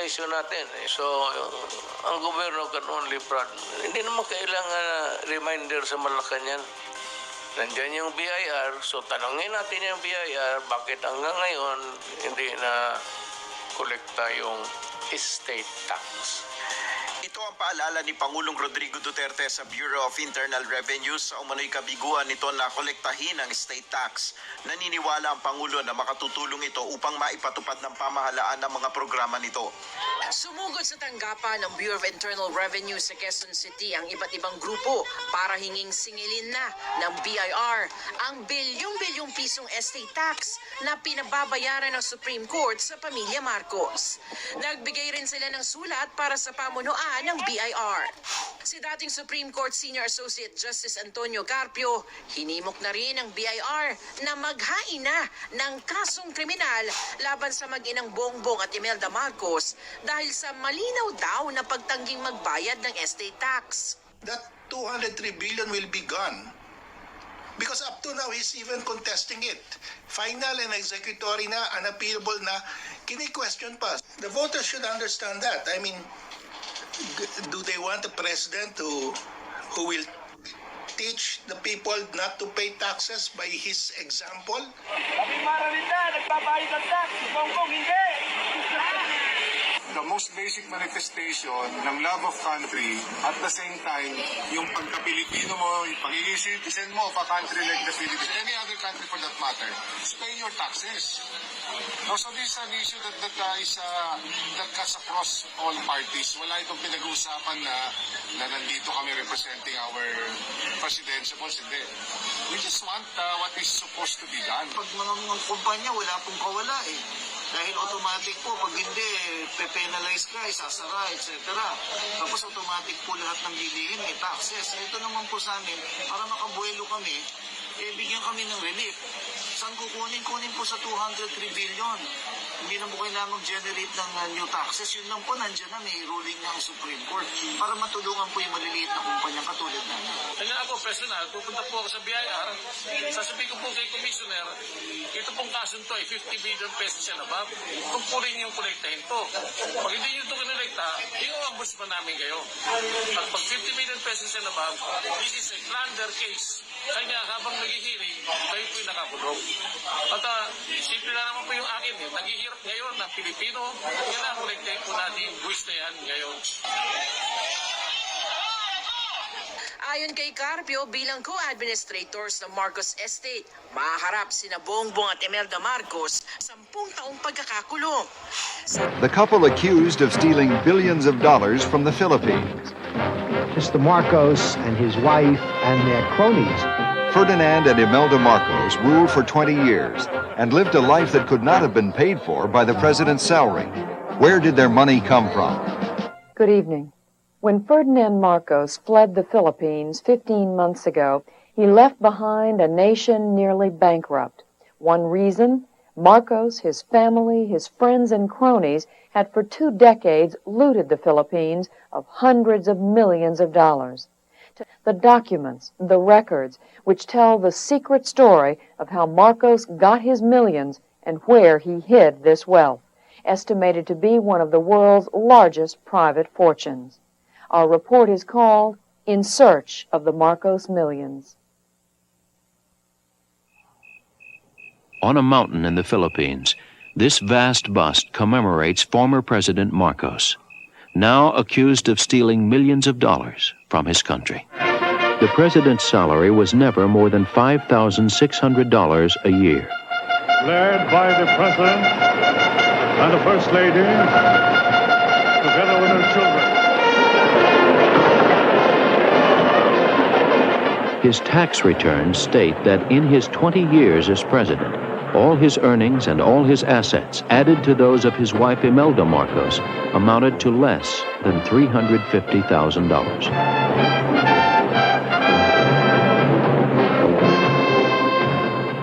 taxation natin. So, ang gobyerno can only fraud. Hindi naman kailangan reminder sa Malacanang. Nandiyan yung BIR, so tanongin natin yung BIR, bakit hanggang ngayon hindi na kolekta yung estate tax. Ito ang paalala ni Pangulong Rodrigo Duterte sa Bureau of Internal Revenue sa umano'y kabiguan nito na kolektahin ang estate tax. Naniniwala ang Pangulo na makatutulong ito upang maipatupad ng pamahalaan ng mga programa nito. Sumugod sa tanggapan ng Bureau of Internal Revenue sa Quezon City ang iba't ibang grupo para hinging singilin na ng BIR ang bilyong-bilyong pisong estate tax na pinababayaran ng Supreme Court sa pamilya Marcos. Nagbigay rin sila ng sulat para sa pamunuan ng BIR. Si dating Supreme Court Senior Associate Justice Antonio Carpio, hinimok na rin ng BIR na maghain na ng kasong kriminal laban sa mag-inang Bongbong at Imelda Marcos dahil sa malinaw daw na pagtangging magbayad ng estate tax. That 203 billion will be gone. Because up to now, he's even contesting it. Final and executory na, unappealable na, kini-question pa. The voters should understand that. I mean, do they want a president who will teach the people not to pay taxes by his example? Kami Maravita, nagbabayad ng tax. Bongbong, hindi! The most basic manifestation ng love of country at the same time, yung pagka-Pilipino mo, yung pagiging citizen mo of a country like the Philippines, any other country for that matter, is pay your taxes. No, so this is an issue that cuts across all parties. Wala itong pinag-uusapan na nandito kami representing our presidentiables. Hindi. We just want what is supposed to be done. Pag mga kumpanya, wala pong kawala eh. Dahil automatic po, pag hindi, pe-penalize ka, isasara, etc. Tapos automatic po lahat ng bilihin, may taxes. Ito naman po sa amin, para makabuelo kami, bigyan kami ng relief. Saan kukunin? Kunin po sa 203 billion. Hindi na po kailangan generate ng new taxes. Yun lang po, nandiyan na may ruling ng Supreme Court para matulungan po yung maliliit na kumpanya katulad namin. Kaya ako, personal, pupunta po ako sa BIR, sasabihin ko po kay Commissioner, ito pong kasong to ay 50 billion pesos yan above. Kung po rin yung kolektahin to. Pag hindi nyo ito kinolekta, i-ambus pa namin kayo. At pag 50 billion pesos yan above, this is a plunder case. Kanya habang naghihiring, kayo po yung nakakulong. At simple na naman po yung akin. Naghihirap ngayon ng Pilipino. Yan ang kolektahin po natin yung buwis na yan ngayon. Ayon kay Carpio, bilang co-administrators ng Marcos Estate, maharap sina Bongbong at Imelda Marcos 10 taong pagkakakulong. The couple accused of stealing billions of dollars from the Philippines. Mr. Marcos and his wife and their cronies. Ferdinand and Imelda Marcos ruled for 20 years and lived a life that could not have been paid for by the president's salary. Where did their money come from? Good evening. When Ferdinand Marcos fled the Philippines 15 months ago, he left behind a nation nearly bankrupt. One reason? Marcos, his family, his friends and cronies had for 2 decades looted the Philippines of hundreds of millions of dollars. The documents, the records, which tell the secret story of how Marcos got his millions and where he hid this wealth, estimated to be one of the world's largest private fortunes. Our report is called In Search of the Marcos Millions. On a mountain in the Philippines, this vast bust commemorates former President Marcos, now accused of stealing millions of dollars from his country. The president's salary was never more than $5,600 a year. Led by the President and the First Lady, together with their children. His tax returns state that in his 20 years as president, all his earnings and all his assets, added to those of his wife Imelda Marcos, amounted to less than $350,000.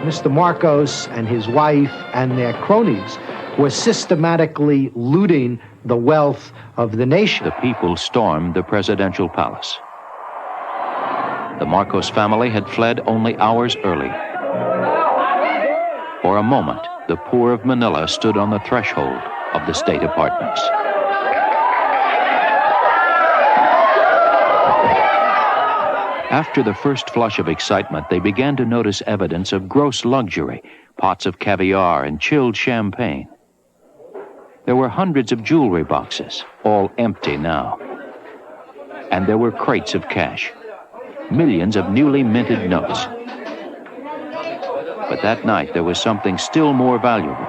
Mr. Marcos and his wife and their cronies were systematically looting the wealth of the nation. The people stormed the presidential palace. The Marcos family had fled only hours early. For a moment, the poor of Manila stood on the threshold of the state apartments. After the first flush of excitement, they began to notice evidence of gross luxury, pots of caviar and chilled champagne. There were hundreds of jewelry boxes, all empty now. And there were crates of cash, millions of newly minted notes. But that night there was something still more valuable.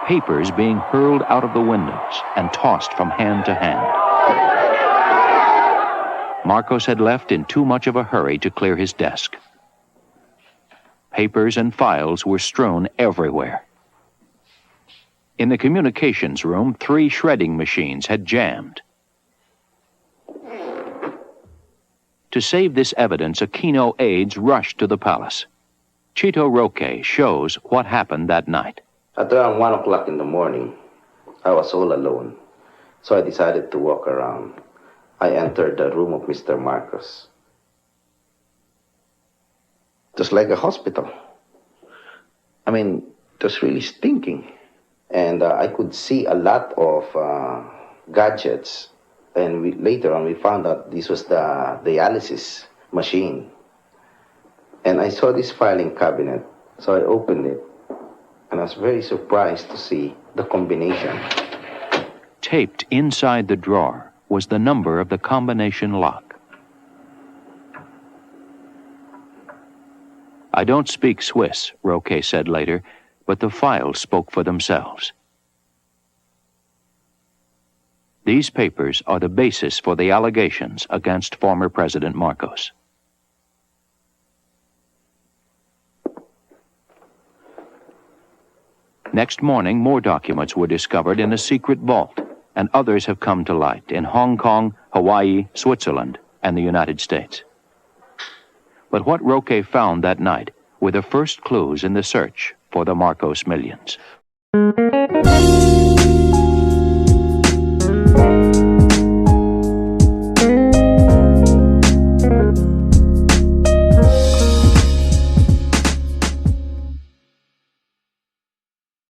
Papers being hurled out of the windows and tossed from hand to hand. Marcos had left in too much of a hurry to clear his desk. Papers and files were strewn everywhere. In the communications room, 3 shredding machines had jammed. To save this evidence, Aquino aides rushed to the palace. Chito Roque shows what happened that night. At around 1 o'clock in the morning, I was all alone, so I decided to walk around. I entered the room of Mr. Marcos. Just like a hospital. I mean, it was really stinking. And I could see a lot of gadgets. And later on, we found out this was the dialysis machine. And I saw this filing cabinet, so I opened it. And I was very surprised to see the combination. Taped inside the drawer was the number of the combination lock. I don't speak Swiss, Roque said later, but the files spoke for themselves. These papers are the basis for the allegations against former President Marcos. Next morning, more documents were discovered in a secret vault, and others have come to light in Hong Kong, Hawaii, Switzerland, and the United States. But what Roque found that night were the first clues in the search for the Marcos millions.